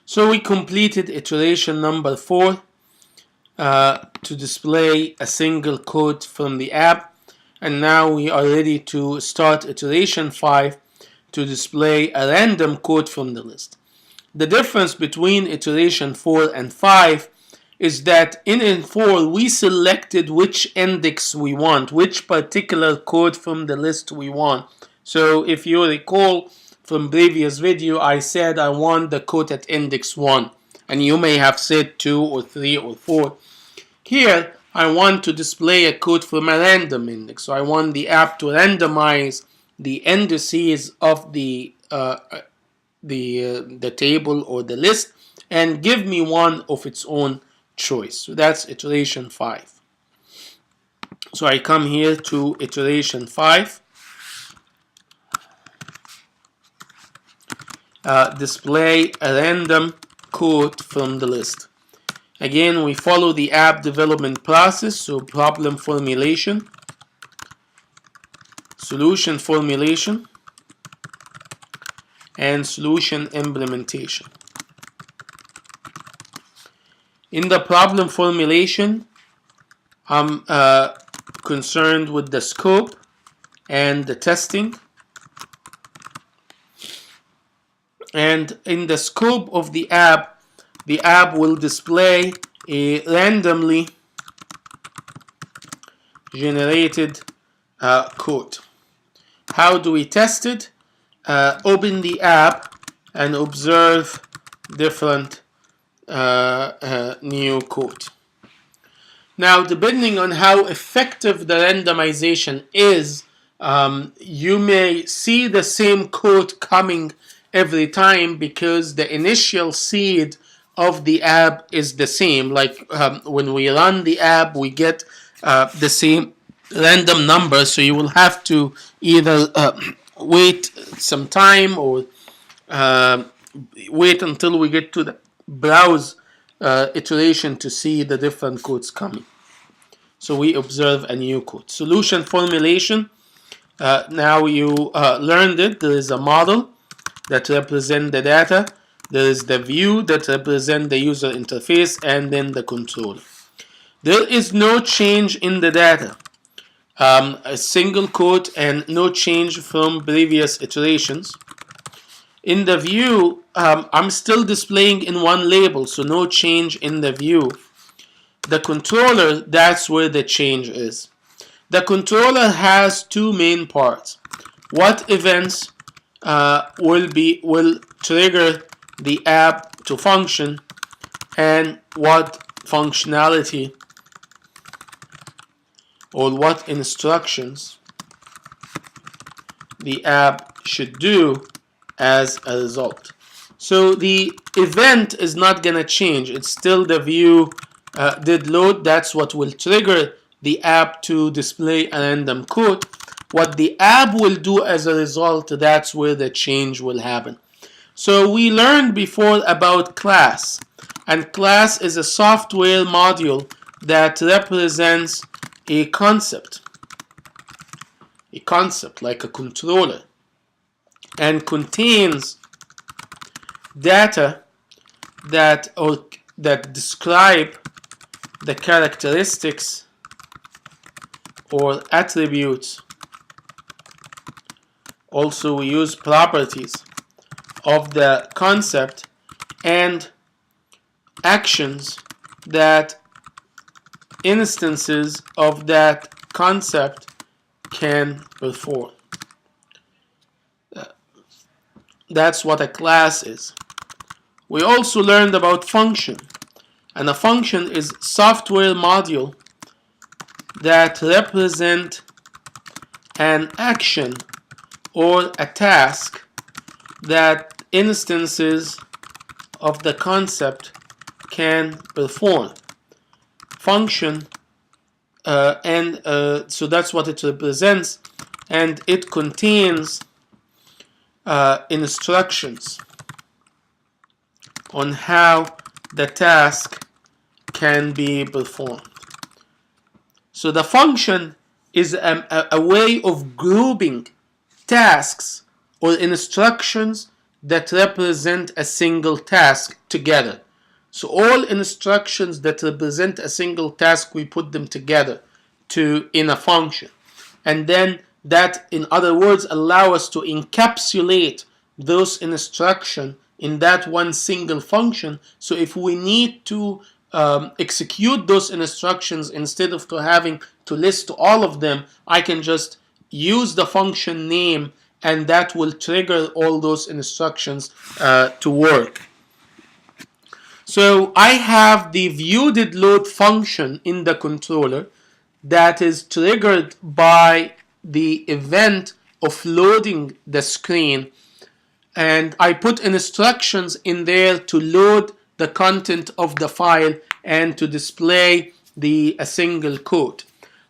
So we completed iteration number 4 to display a single code from the app, and now we are ready to start iteration 5 to display a random code from the list. The difference between iteration 4 and 5 is that in 4 we selected which index we want, which particular code from the list we want. So if you recall from previous video, I said I want the code at index 1, and you may have said 2 or 3 or 4. Here I want to display a code from a random index, so I want the app to randomize the indices of the table or the list and give me one of its own choice. So that's iteration 5. So I come here to iteration 5. Display a random code from the list. Again, we follow the app development process, so problem formulation, solution formulation, and solution implementation. In the problem formulation, I'm concerned with the scope and the testing. And in the scope of the app will display a randomly generated code. How do we test it? Open the app and observe different new code. Now, depending on how effective the randomization is, you may see the same code coming every time because the initial seed of the app is the same. Like when we run the app, we get the same random number, so you will have to either wait some time or wait until we get to the browse iteration to see the different codes coming. So we observe a new code. Solution formulation. Now you learned it. There is a model that represents the data. There is the view that represents the user interface, and then the controller. There is no change in the data. A single code and no change from previous iterations. In the view, I'm still displaying in one label, so no change in the view. The controller, that's where the change is. The controller has two main parts. What events will trigger the app to function, and what functionality or what instructions the app should do as a result. So the event is not going to change. It's still the view did load. That's what will trigger the app to display a random code. What the app will do as a result, that's where the change will happen. So we learned before about class, and class is a software module that represents a concept like a controller, and contains data that describe the characteristics or attributes. Also, we use properties of the concept and actions that instances of that concept can perform. That's what a class is. We also learned about function, and a function is software module that represent an action or a task that instances of the concept can perform. Function so that's what it represents, and it contains instructions on how the task can be performed. So the function is a way of grouping tasks or instructions that represent a single task together. So all instructions that represent a single task, we put them together in a function. And then that, in other words, allow us to encapsulate those instructions in that one single function. So if we need to execute those instructions, instead of having to list all of them, I can just use the function name, and that will trigger all those instructions to work. So I have the viewDidLoad function in the controller that is triggered by the event of loading the screen, and I put instructions in there to load the content of the file and to display a single code.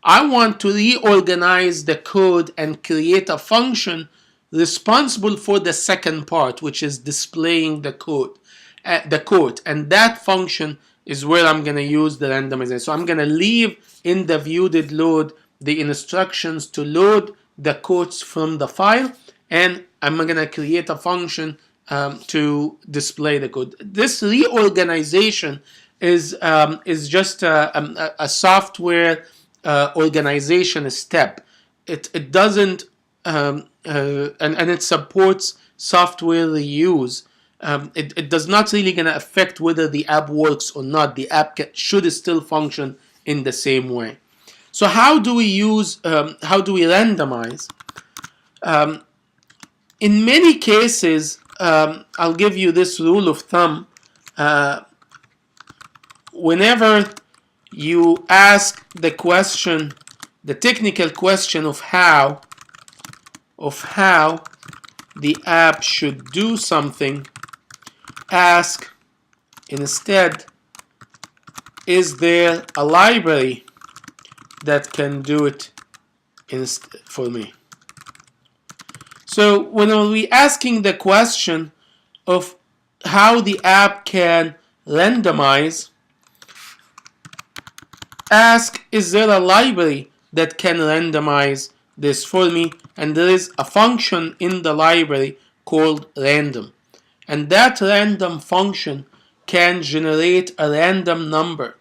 I want to reorganize the code and create a function responsible for the second part, which is displaying the code. And that function is where I'm going to use the randomization. So I'm going to leave in the viewDidLoad the instructions to load the codes from the file, and I'm going to create a function to display the code. This reorganization is just a software organization step. It doesn't and it supports software reuse. It does not really going to affect whether the app works or not. The app should still function in the same way. So how do we randomize? In many cases, I'll give you this rule of thumb. Whenever you ask the question, the technical question of how the app should do something, ask instead, is there a library that can do it for me? So when we're asking the question of how the app can randomize, ask, is there a library that can randomize this for me? And there is a function in the library called random. And that random function can generate a random number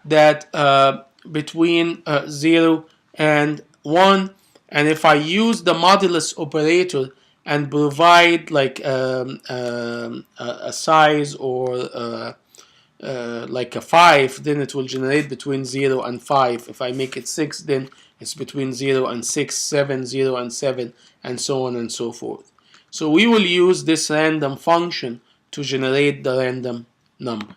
that between 0 and 1. And if I use the modulus operator and provide like a size or like a 5, then it will generate between 0 and 5. If I make it 6, then it's between 0 and 6, 7, 0 and 7, and so on and so forth. So we will use this random function to generate the random number.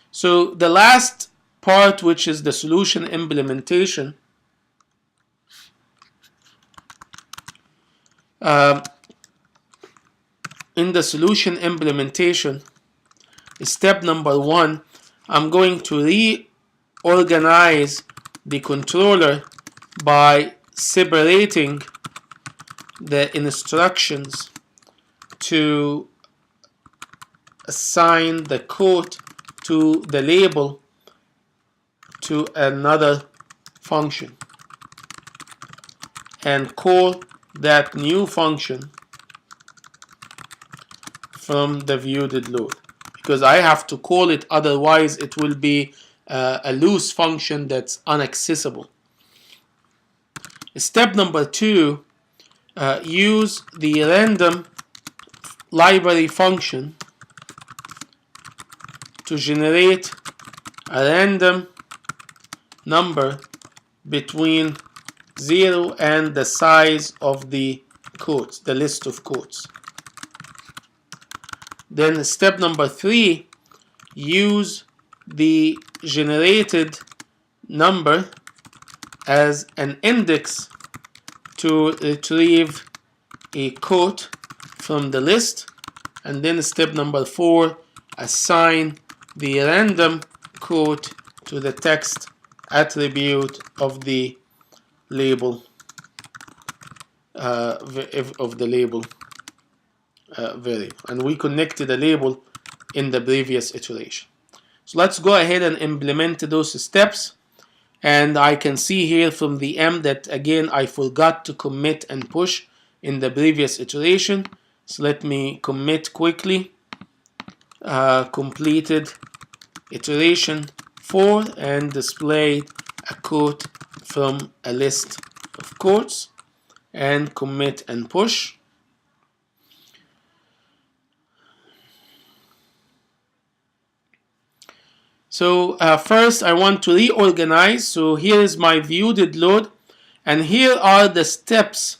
So the last part, which is the solution implementation, in the solution implementation, step number 1, I'm going to reorganize the controller by separating the instructions to assign the code to the label to another function and call that new function from the viewDidLoad, because I have to call it, otherwise it will be a loose function that's inaccessible. Step number 2, use the random library function to generate a random number between 0 and the size of the codes, the list of codes. Then step number 3, use the generated number as an index to retrieve a code from the list. And then step number 4, assign the random code to the text attribute of the label variable. And we connected the label in the previous iteration. So let's go ahead and implement those steps. And I can see here from the M that again I forgot to commit and push in the previous iteration. So let me commit quickly. Completed iteration 4 and displayed a code from a list of codes, and commit and push. So first I want to reorganize. So here is my view did load, and here are the steps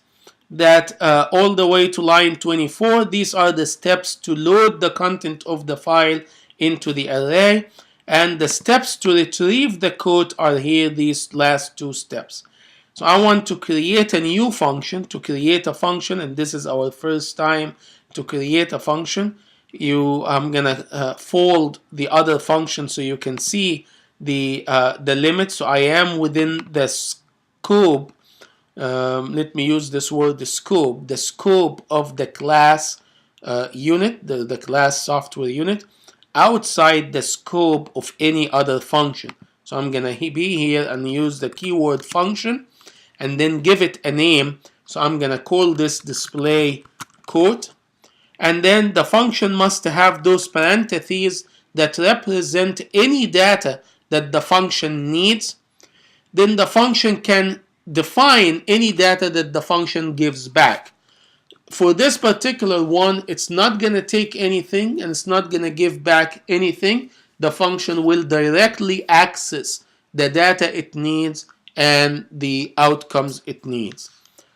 that all the way to line 24. These are the steps to load the content of the file into the array, and the steps to retrieve the code are here, these last two steps. So I want to create a new function, and this is our first time to create a function. I'm gonna fold the other function so you can see the limit. So I am within the scope. Let me use this word, the scope of the class unit, the class software unit, outside the scope of any other function. So I'm gonna be here and use the keyword function and then give it a name. So I'm gonna call this display code, and then the function must have those parentheses that represent any data that the function needs. Then the function can define any data that the function gives back. For this particular one, it's not going to take anything and it's not going to give back anything. The function will directly access the data it needs and the outcomes it needs.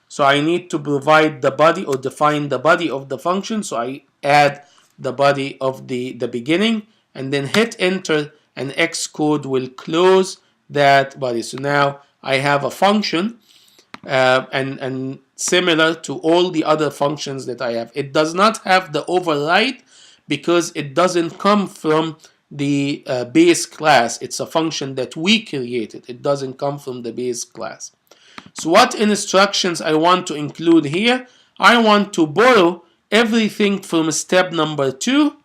So I need to provide the body or define the body of the function. So I add the body of the beginning and then hit enter, and Xcode will close that body. So now I have a function and similar to all the other functions that I have. It does not have the override because it doesn't come from the base class. It's a function that we created. It doesn't come from the base class. So what instructions I want to include here? I want to borrow everything from step number 2.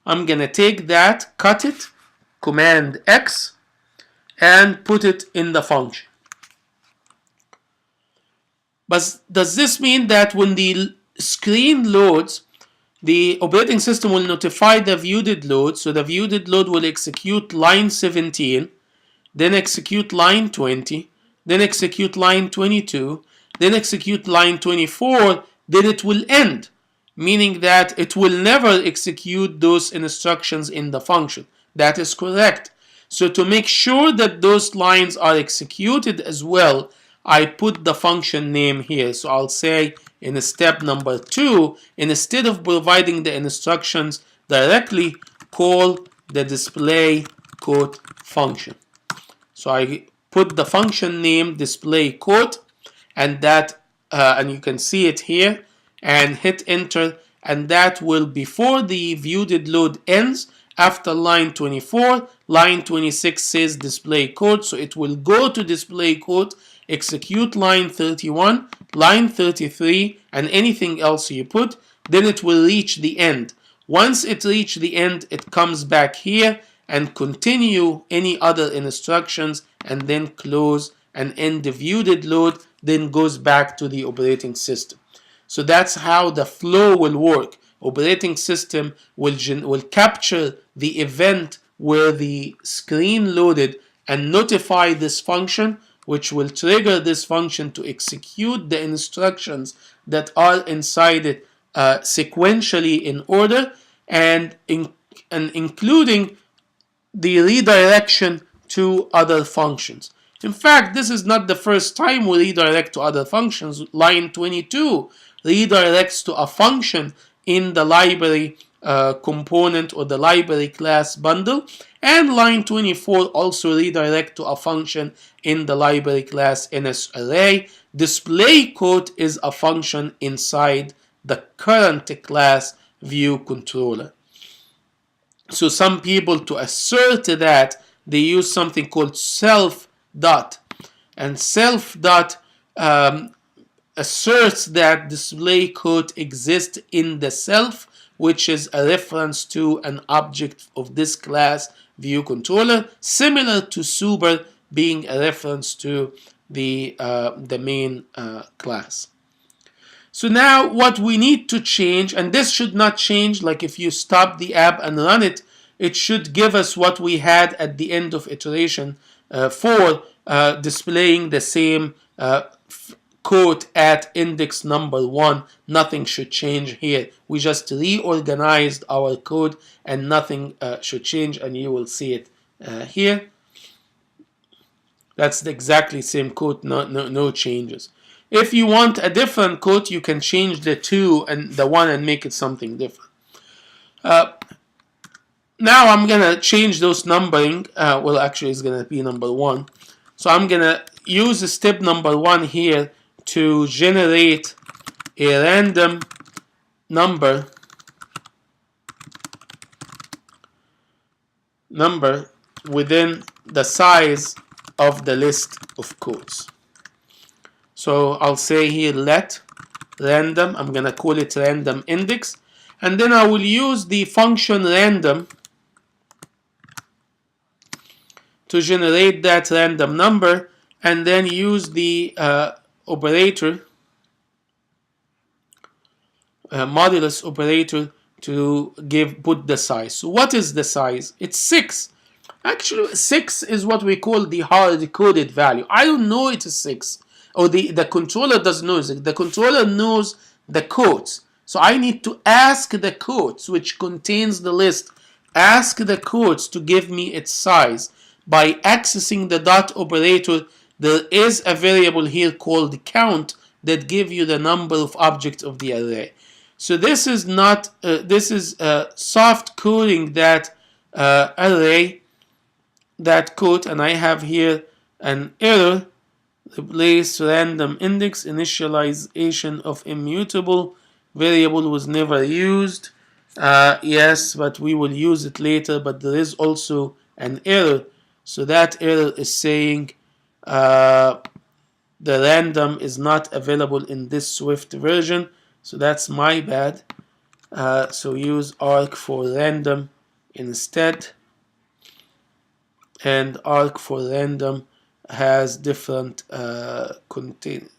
I'm going to take that, cut it, Command X, and put it in the function. But does this mean that when the screen loads, the operating system will notify the view did load? So the view did load will execute line 17, then execute line 20, then execute line 22, then execute line 24, then it will end, meaning that it will never execute those instructions in the function. That is correct. So to make sure that those lines are executed as well, I put the function name here. So I'll say in step number 2, instead of providing the instructions directly, call the display code function. So I put the function name display code, and that and you can see it here, and hit enter, and that will, before the view did load ends, after line 24, line 26 says display code, so it will go to display code, execute line 31, line 33, and anything else you put, then it will reach the end. Once it reaches the end, it comes back here and continue any other instructions, and then close and end the view did load, then goes back to the operating system. So that's how the flow will work. Operating system will capture the event where the screen loaded and notify this function, which will trigger this function to execute the instructions that are inside it sequentially in order, and including the redirection to other functions. In fact, this is not the first time we redirect to other functions. Line 22 redirects to a function in the library component or the library class bundle, and line 24 also redirect to a function in the library class NSArray. Display code is a function inside the current class view controller. So some people, to assert that, they use something called self dot, and self dot asserts that display code exists in the self, which is a reference to an object of this class view controller, similar to super being a reference to the main class. So now what we need to change, and this should not change, like if you stop the app and run it, it should give us what we had at the end of iteration 4, displaying the same code at index number 1. Nothing should change here. We just reorganized our code and nothing should change, and you will see it here. That's the exactly same code, no changes. If you want a different code, you can change the 2 and the 1 and make it something different. Now I'm gonna change those numbering. Well, actually, it's gonna be number 1. So I'm gonna use step number 1 here to generate a random number within the size of the list of codes. So I'll say here let random, I'm gonna call it random index, and then I will use the function random to generate that random number, and then use the operator, modulus operator, to put the size. So what is the size? It's 6. Actually, 6 is what we call the hard-coded value. I don't know it is 6. Or the controller doesn't know it. The controller knows the codes. So I need to ask the codes, which contains the list, ask the codes to give me its size. By accessing the dot operator, there is a variable here called count that gives you the number of objects of the array. So this is not, this is soft coding that array, that code, and I have here an error. Replace random index, initialization of immutable variable was never used. Yes, but we will use it later, but there is also an error. So that error is saying the random is not available in this Swift version. So that's my bad. So use arc for random instead. And arc for random has different contain.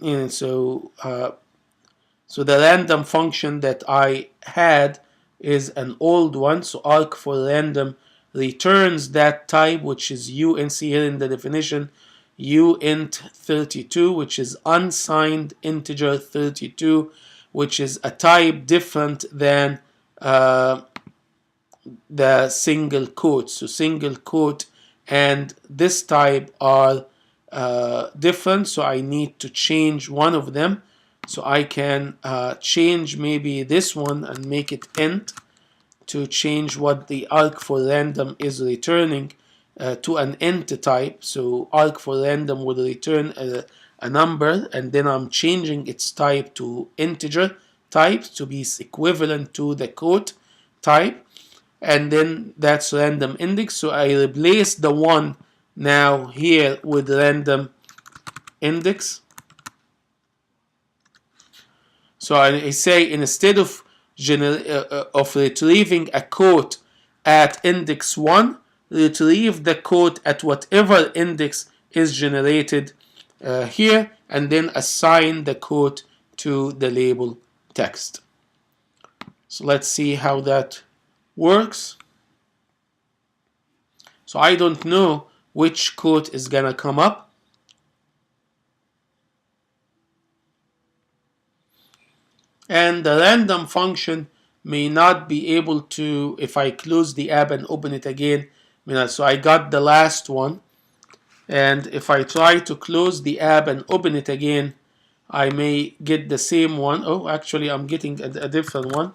And so the random function that I had is an old one. So arc for random returns that type, which is uint. See here in the definition, uint32, which is unsigned integer 32, which is a type different than the single quote. So single quote and this type are different, so I need to change one of them. So I can change maybe this one and make it int to change what the arc for random is returning to an int type. So arc for random will return a number, and then I'm changing its type to integer type to be equivalent to the quote type, and then that's random index. So I replace the 1 now here with random index. So I say instead of retrieving a quote at index 1, retrieve the quote at whatever index is generated here, and then assign the quote to the label text. So let's see how that works. So I don't know which quote is gonna come up. And the random function may not be able to, if I close the app and open it again, so I got the last one, and if I try to close the app and open it again, I may get the same one. Oh, actually I'm getting a different one.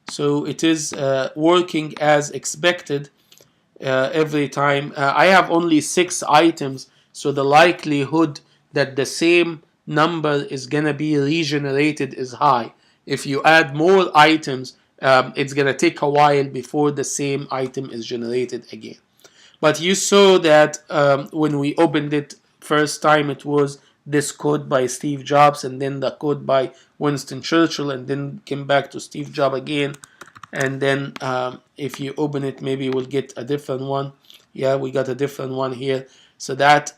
So it is working as expected every time. I have only 6 items, so the likelihood that the same number is gonna be regenerated is high. If you add more items, it's gonna take a while before the same item is generated again. But you saw that when we opened it first time, it was this code by Steve Jobs, and then the code by Winston Churchill, and then came back to Steve Jobs again. And then if you open it, maybe we'll get a different one. Yeah, we got a different one here. So that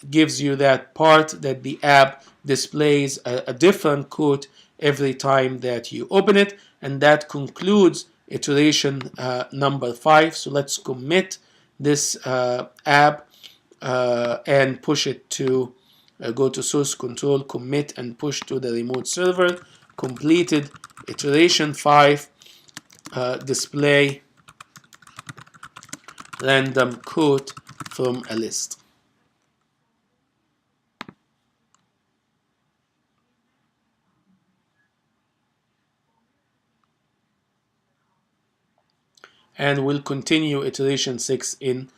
gives you that part that the app displays a different code every time that you open it, and that concludes iteration number 5. So let's commit this app and push it to go to source control, commit and push to the remote server. Completed iteration 5. Display random code from a list. And we'll continue iteration 6 in